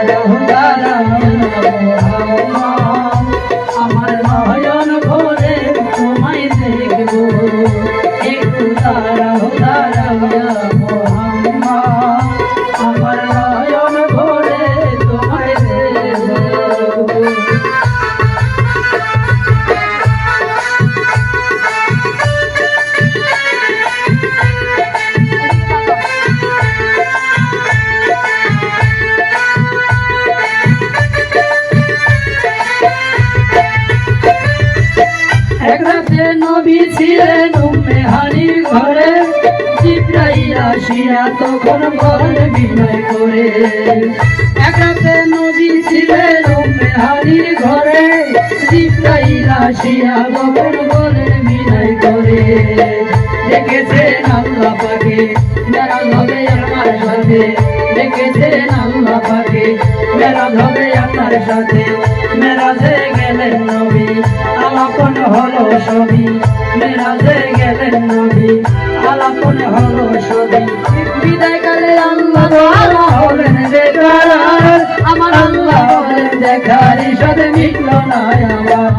দাঁড়াও দাঁড়াও আমার নয়ন ভরে তোমায় দেখবো একটু দাঁড়াও দাঁড়াও আমার নয়ন ভরে তোমায় দেখবো। এক রাতে নবী ছিলেন উম্মে হানির ঘরে জিবরাইল আসিয়া তখন বলেন বিনয় করে। এক রাতে নবী ছিলেন উম্মে হানির ঘরে জিবরাইল আসিয়া তখন বলেন বিনয় করে। দেখেছেন আল্লাহ পাকে মেরাজ হবে আমার সাথে, দেখেছেন আল্লাহ পাকে মেরাজ হবে আমার সাথে। মেরাজে গেলেন নবী আলাপন হলো সবই, মেরাজে গেলেন নবী আলাপন হলো সবই। বিদায় কালে আল্লাহ তাআলা হলেন দেখার, আমার আল্লাহ হলেন দেখার সাথে মিটল না আমার।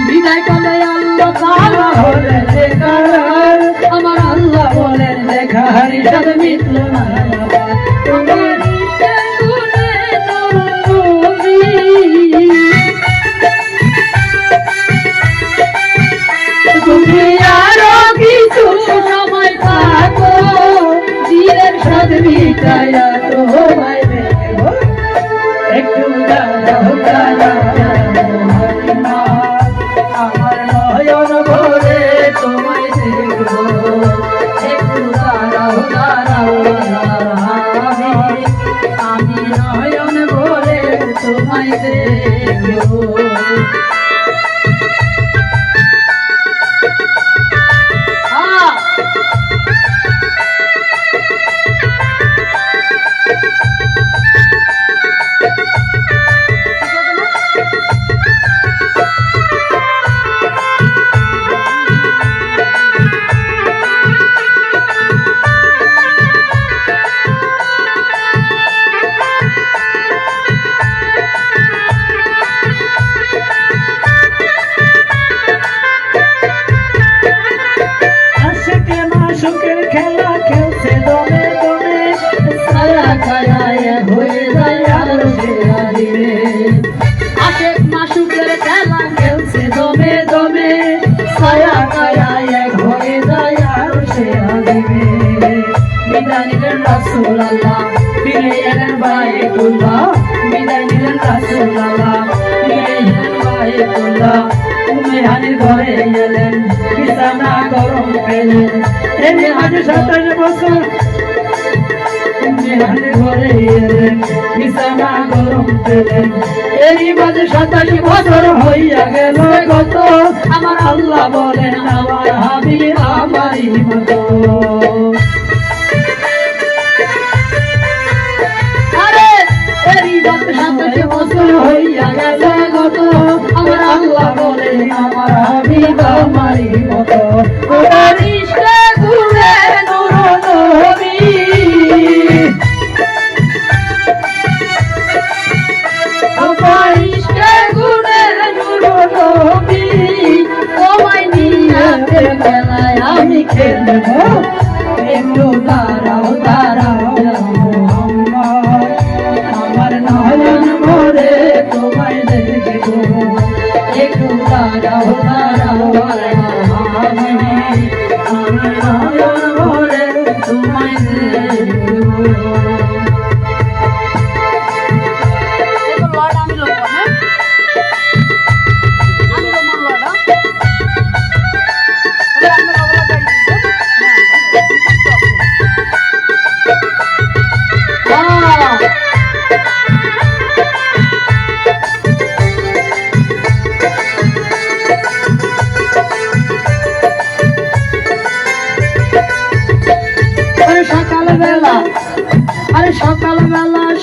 বিদায় কালে আল্লাহ তাআলা হলেন দেখার, আমার আল্লাহ হলেন দেখার সাথে মিটল না আমার। তুমি আরো কিছু সময় থাকো দিলের সাথে মিটাইয়া তোমায় দেখবো একটু দাঁড়াও দাঁড়াও আমার নয়ন ভরে তোমায় দেখবো একটু দাঁড়াও দাঁড়াও আমি নয়ন ভরে তোমায় দেখবো। সুখের খেলা খেলছে দমে দমে ছায়া ছায়া হয়ে যায় আরশে আজিমে। আশেক মাসুকের খেলা খেলছে দমে দমে ছায়া ছায়া হয়ে যায় আরশে আজিমে। বিদায় নিলেন রাসূলুল্লাহ ফিরে এলেন বাইতুল্লাহ, বিদায় নিলেন রাসূলুল্লাহ ফিরে এলেন বাইতুল্লাহ। উম্মে হানির ঘরে এলেন বিছানা গরম পেলেন, এমনি আজ 27 বছর উম্মে হানির ঘরে এলেন বিছানা গরম পেলেন। এরই মাঝে 27 বছর হইয়া গেল গত, আমার আল্লাহ বলেন আমার হাবিব আমারই মতো। আরে এরই মাঝে 27 বছর হইয়া গেল গত, আমার আল্লাহ বলেন আমার হাবিব আমারই মতো। ওর ইশকে ঘুরে নূর নবী, আমার ইশকে ঘুরে নূর নবী, তোমায় নিয়ে মেলায় আমি খেলবো একটু দাঁড়াও দাঁড়াও মুহাম্মদ আমার নয়ন ভরে তোমায় দেখবো একটু দাঁড়াও দাঁড়াও আমার নয়ন ভরে তোমায় দেখবো।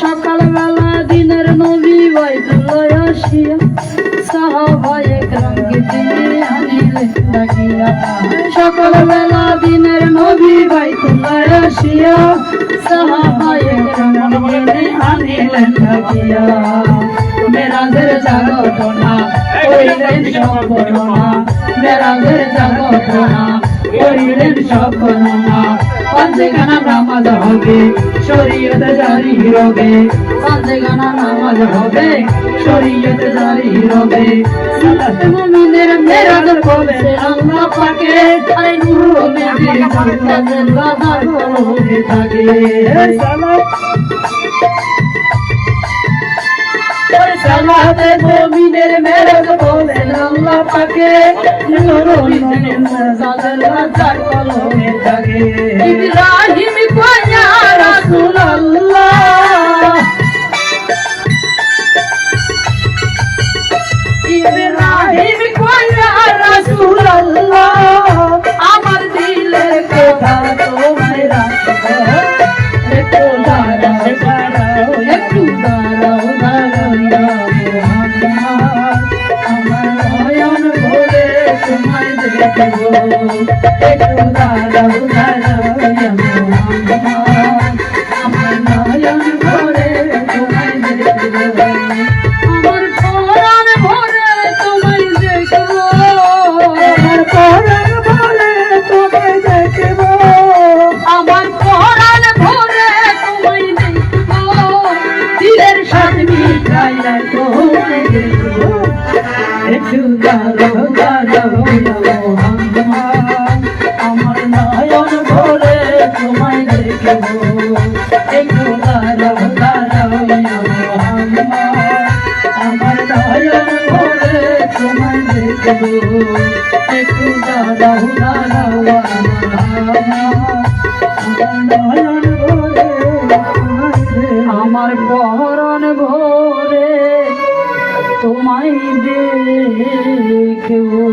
সকালবেলা দিনের নবী বাইতুল্লাহ আসিয়া সাহাবায়ে কেরামকে তিনি আনিলেন ডাকিয়া সকাল বেলা দিনের নবী বাইতুল্লাহ আসিয়া সাহাবায়ে কেরামকে তিনি আনিলেন ডাকিয়া মেরাজের জাগরণা করিলেন সব বর্ণনা মেরাজের জাগরণা করিলেন সব বর্ণনা পাঁচখানা নামাজ হবে শরীয়ত জারি হবে পাঁচখানা নামাজ হবে শরীয়ত জারি হবে সালাত মুমিনের মেরাজ হবে আল্লাহ পাকে আরে নূর নবী জান্নাতের বাজার হয়ে থাকে সালাতে মুমিনের মেরাজ হবে আল্লাহ পাকে নূর নবী জান্নাতের বাজার হয়ে থাকে ইব্রাহিম কয়া রাসূলুল্লাহ ইব্রাহিম কয়া রাসূলুল্লাহ আমার দিলের কথা তোমায় রাখবো একটু দাঁড়াও একটু দাঁড়াও ইয়া মুহাম্মদ আমার নয়ন ভরে তোমায় দেখবো একটু দাঁড়াও ইয়া মুহাম্মদ আমার নয়ন ভরে তোমায় দেখবো আমার পরাণ ভরে তোমায় দেখবো আমার পরাণ ভরে তোমায় দেখবো আমার পরাণ ভরে তোমায় দেখবো দিলের সাথে মিঠাই তোমায় দেখবো একটু দাঁড়াও ইয়া মুহাম্মদ আমার নয়ন ভরে তোমায় দেখবো একটু দাঁড়াও ইয়া মুহাম্মদ আমার নয়ন ভরে তোমায় দেখবো একটু দাঁড়াও আমার পরাণ ভরে তোমায় দেখবো